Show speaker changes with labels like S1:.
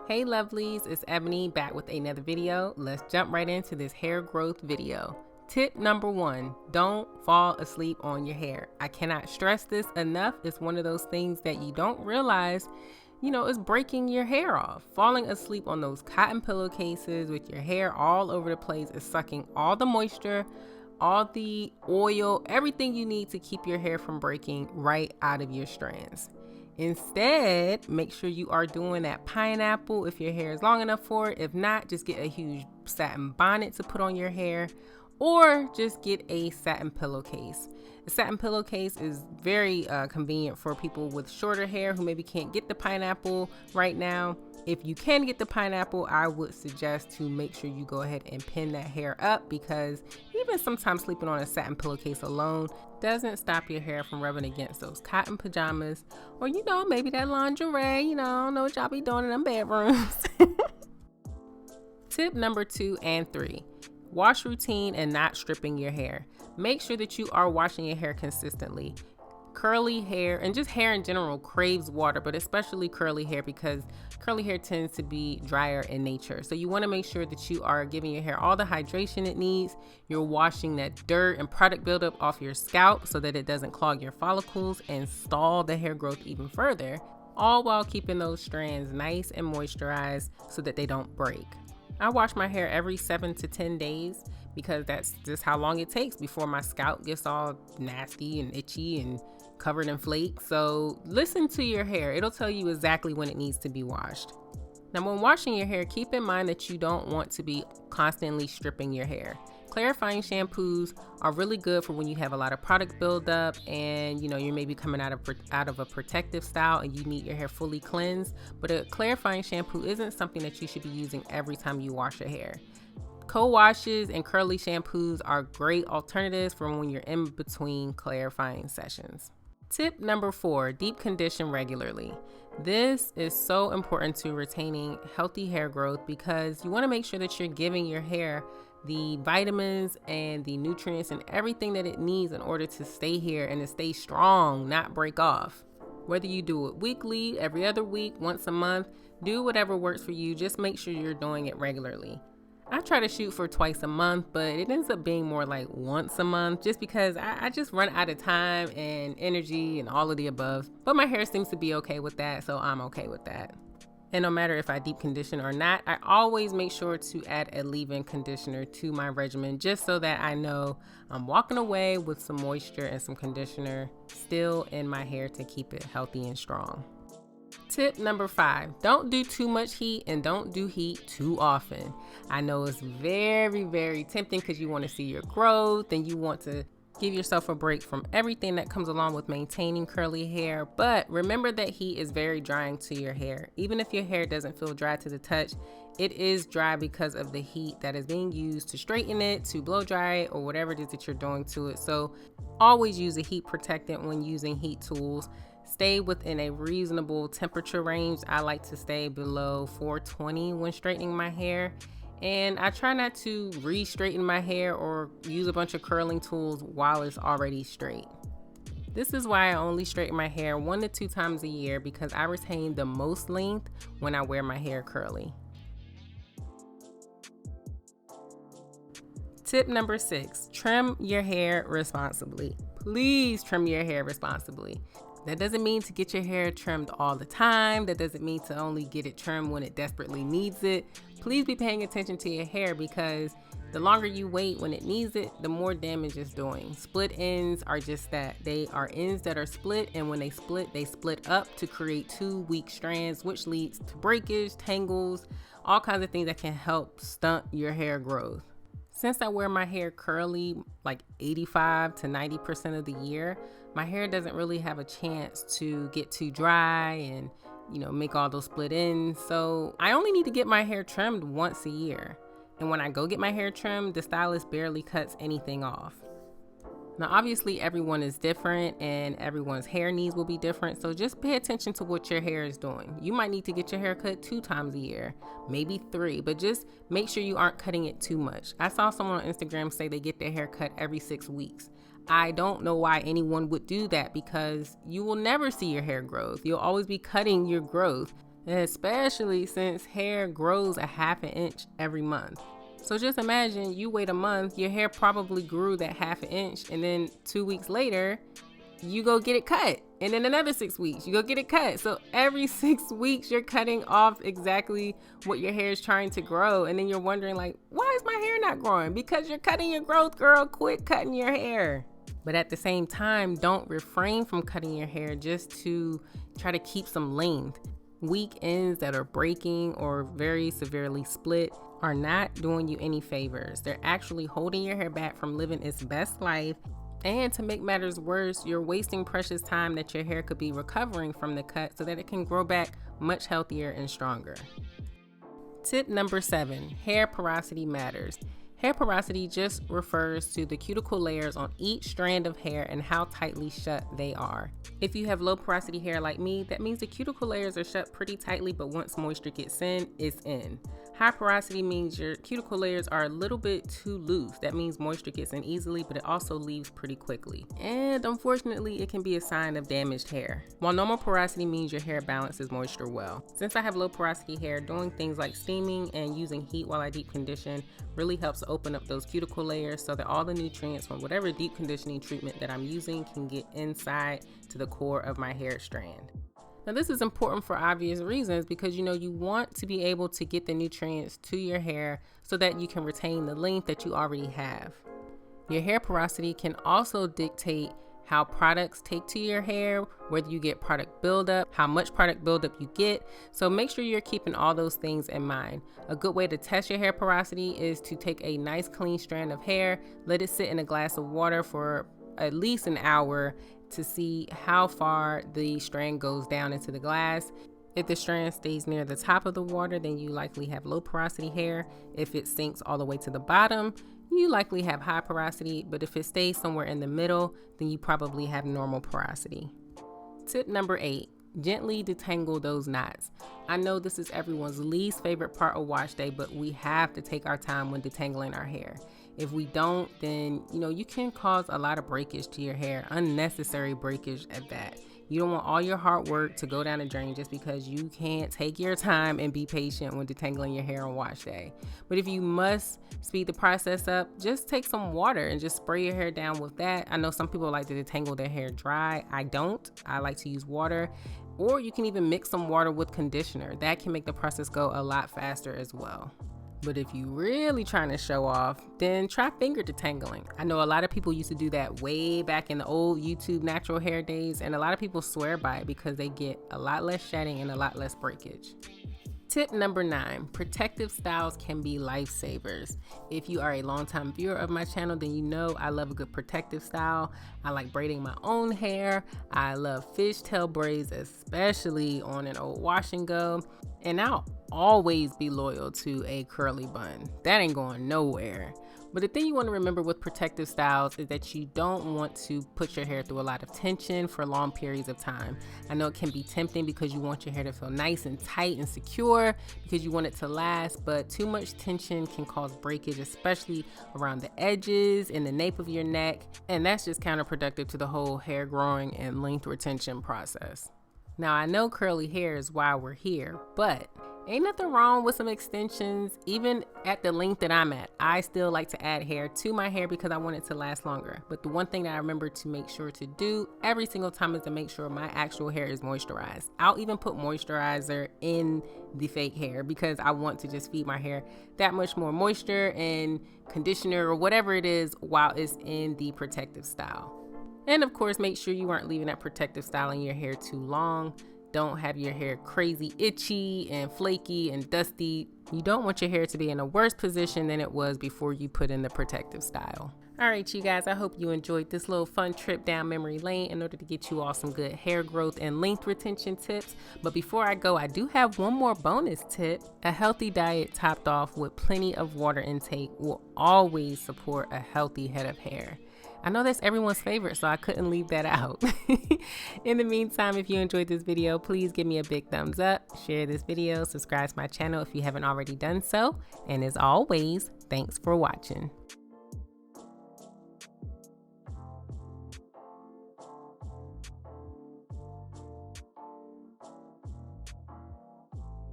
S1: Hey lovelies, it's Ebony back with another video. Let's jump right into this hair growth video. Tip number 1, don't fall asleep on your hair. I cannot stress this enough. It's one of those things that you don't realize, is breaking your hair off. Falling asleep on those cotton pillowcases with your hair all over the place is sucking all the moisture, all the oil, everything you need to keep your hair from breaking right out of your strands. Instead, make sure you are doing that pineapple if your hair is long enough for it. If not, just get a huge satin bonnet to put on your hair, or just get a satin pillowcase. A satin pillowcase is very convenient for people with shorter hair who maybe can't get the pineapple right now. If you can get the pineapple, I would suggest to make sure you go ahead and pin that hair up, because even sometimes sleeping on a satin pillowcase alone doesn't stop your hair from rubbing against those cotton pajamas, or maybe that lingerie. I don't know what y'all be doing in them bedrooms. Tip number 2 and 3, wash routine and not stripping your hair. Make sure that you are washing your hair consistently. Curly hair, and just hair in general, craves water, but especially curly hair, because curly hair tends to be drier in nature. So you want to make sure that you are giving your hair all the hydration it needs. You're washing that dirt and product buildup off your scalp so that it doesn't clog your follicles and stall the hair growth even further, all while keeping those strands nice and moisturized so that they don't break. I wash my hair every 7 to 10 days because that's just how long it takes before my scalp gets all nasty and itchy and covered in flakes. So listen to your hair. It'll tell you exactly when it needs to be washed. Now, when washing your hair, keep in mind that you don't want to be constantly stripping your hair. Clarifying shampoos are really good for when you have a lot of product buildup and you're maybe coming out of a protective style and you need your hair fully cleansed. But a clarifying shampoo isn't something that you should be using every time you wash your hair. Co-washes and curly shampoos are great alternatives for when you're in between clarifying sessions. Tip number 4, deep condition regularly. This is so important to retaining healthy hair growth because you want to make sure that you're giving your hair the vitamins and the nutrients and everything that it needs in order to stay here and to stay strong, not break off. Whether you do it weekly, every other week, once a month, do whatever works for you. Just make sure you're doing it regularly. I try to shoot for twice a month, but it ends up being more like once a month just because I just run out of time and energy and all of the above. But my hair seems to be okay with that, so I'm okay with that. And no matter if I deep condition or not, I always make sure to add a leave-in conditioner to my regimen just so that I know I'm walking away with some moisture and some conditioner still in my hair to keep it healthy and strong. Tip number 5, don't do too much heat and don't do heat too often. I know it's very, very tempting because you want to see your growth and you want to give yourself a break from everything that comes along with maintaining curly hair. But remember that heat is very drying to your hair. Even if your hair doesn't feel dry to the touch, it is dry because of the heat that is being used to straighten it, to blow dry it, or whatever it is that you're doing to it. So always use a heat protectant when using heat tools. Stay within a reasonable temperature range. I like to stay below 420 when straightening my hair. And I try not to re-straighten my hair or use a bunch of curling tools while it's already straight. This is why I only straighten my hair 1 to 2 times a year, because I retain the most length when I wear my hair curly. Tip number 6, trim your hair responsibly. Please trim your hair responsibly. That doesn't mean to get your hair trimmed all the time. That doesn't mean to only get it trimmed when it desperately needs it. Please be paying attention to your hair, because the longer you wait when it needs it, the more damage it's doing. Split ends are just that. They are ends that are split, and when they split up to create 2 weak strands, which leads to breakage, tangles, all kinds of things that can help stunt your hair growth. Since I wear my hair curly like 85 to 90% of the year, my hair doesn't really have a chance to get too dry and, make all those split ends. So I only need to get my hair trimmed once a year. And when I go get my hair trimmed, the stylist barely cuts anything off. Now, obviously, everyone is different and everyone's hair needs will be different. So just pay attention to what your hair is doing. You might need to get your hair cut 2 times a year, maybe 3, but just make sure you aren't cutting it too much. I saw someone on Instagram say they get their hair cut every 6 weeks. I don't know why anyone would do that, because you will never see your hair growth. You'll always be cutting your growth. especially since hair grows a ½ inch every month. So just imagine you wait a month, your hair probably grew that ½ inch, and then 2 weeks later, you go get it cut. And then another 6 weeks, you go get it cut. So every 6 weeks, you're cutting off exactly what your hair is trying to grow. And then you're wondering like, why is my hair not growing? Because you're cutting your growth, girl. Quit cutting your hair. But at the same time, don't refrain from cutting your hair just to try to keep some length. Weak ends that are breaking or very severely split are not doing you any favors. They're actually holding your hair back from living its best life. And to make matters worse, you're wasting precious time that your hair could be recovering from the cut so that it can grow back much healthier and stronger. Tip number 7, hair porosity matters. Hair porosity just refers to the cuticle layers on each strand of hair and how tightly shut they are. If you have low porosity hair like me, that means the cuticle layers are shut pretty tightly, but once moisture gets in, it's in. High porosity means your cuticle layers are a little bit too loose. That means moisture gets in easily, but it also leaves pretty quickly. And unfortunately, it can be a sign of damaged hair. While normal porosity means your hair balances moisture well. Since I have low porosity hair, doing things like steaming and using heat while I deep condition really helps open up those cuticle layers so that all the nutrients from whatever deep conditioning treatment that I'm using can get inside to the core of my hair strand. Now this is important for obvious reasons because you want to be able to get the nutrients to your hair so that you can retain the length that you already have. Your hair porosity can also dictate how products take to your hair, whether you get product buildup, how much product buildup you get. So make sure you're keeping all those things in mind. A good way to test your hair porosity is to take a nice clean strand of hair, let it sit in a glass of water for at least an hour to see how far the strand goes down into the glass. If the strand stays near the top of the water, then you likely have low porosity hair. If it sinks all the way to the bottom, you likely have high porosity, but if it stays somewhere in the middle, then you probably have normal porosity. Tip number 8, gently detangle those knots. I know this is everyone's least favorite part of wash day, but we have to take our time when detangling our hair. If we don't, then you can cause a lot of breakage to your hair, unnecessary breakage at that. You don't want all your hard work to go down the drain just because you can't take your time and be patient when detangling your hair on wash day. But if you must speed the process up, just take some water and just spray your hair down with that. I know some people like to detangle their hair dry. I don't. I like to use water. Or you can even mix some water with conditioner. That can make the process go a lot faster as well. But if you really trying to show off, then try finger detangling. I know a lot of people used to do that way back in the old YouTube natural hair days, and a lot of people swear by it because they get a lot less shedding and a lot less breakage. Tip number 9, protective styles can be lifesavers. If you are a longtime viewer of my channel, then you know I love a good protective style. I like braiding my own hair. I love fishtail braids, especially on an old wash and go. And I'll always be loyal to a curly bun. That ain't going nowhere. But the thing you want to remember with protective styles is that you don't want to put your hair through a lot of tension for long periods of time. I know it can be tempting because you want your hair to feel nice and tight and secure because you want it to last, but too much tension can cause breakage, especially around the edges and the nape of your neck. And that's just counterproductive to the whole hair growing and length retention process. Now, I know curly hair is why we're here, but ain't nothing wrong with some extensions. Even at the length that I'm at, I still like to add hair to my hair because I want it to last longer. But the one thing that I remember to make sure to do every single time is to make sure my actual hair is moisturized. I'll even put moisturizer in the fake hair because I want to just feed my hair that much more moisture and conditioner or whatever it is while it's in the protective style. And of course, make sure you aren't leaving that protective style in your hair too long. Don't have your hair crazy itchy and flaky and dusty. You don't want your hair to be in a worse position than it was before you put in the protective style. All right, you guys, I hope you enjoyed this little fun trip down memory lane in order to get you all some good hair growth and length retention tips. But before I go, I do have one more bonus tip. A healthy diet topped off with plenty of water intake will always support a healthy head of hair. I know that's everyone's favorite, so I couldn't leave that out. In the meantime, if you enjoyed this video, please give me a big thumbs up, share this video, subscribe to my channel if you haven't already done so, and as always, thanks for watching.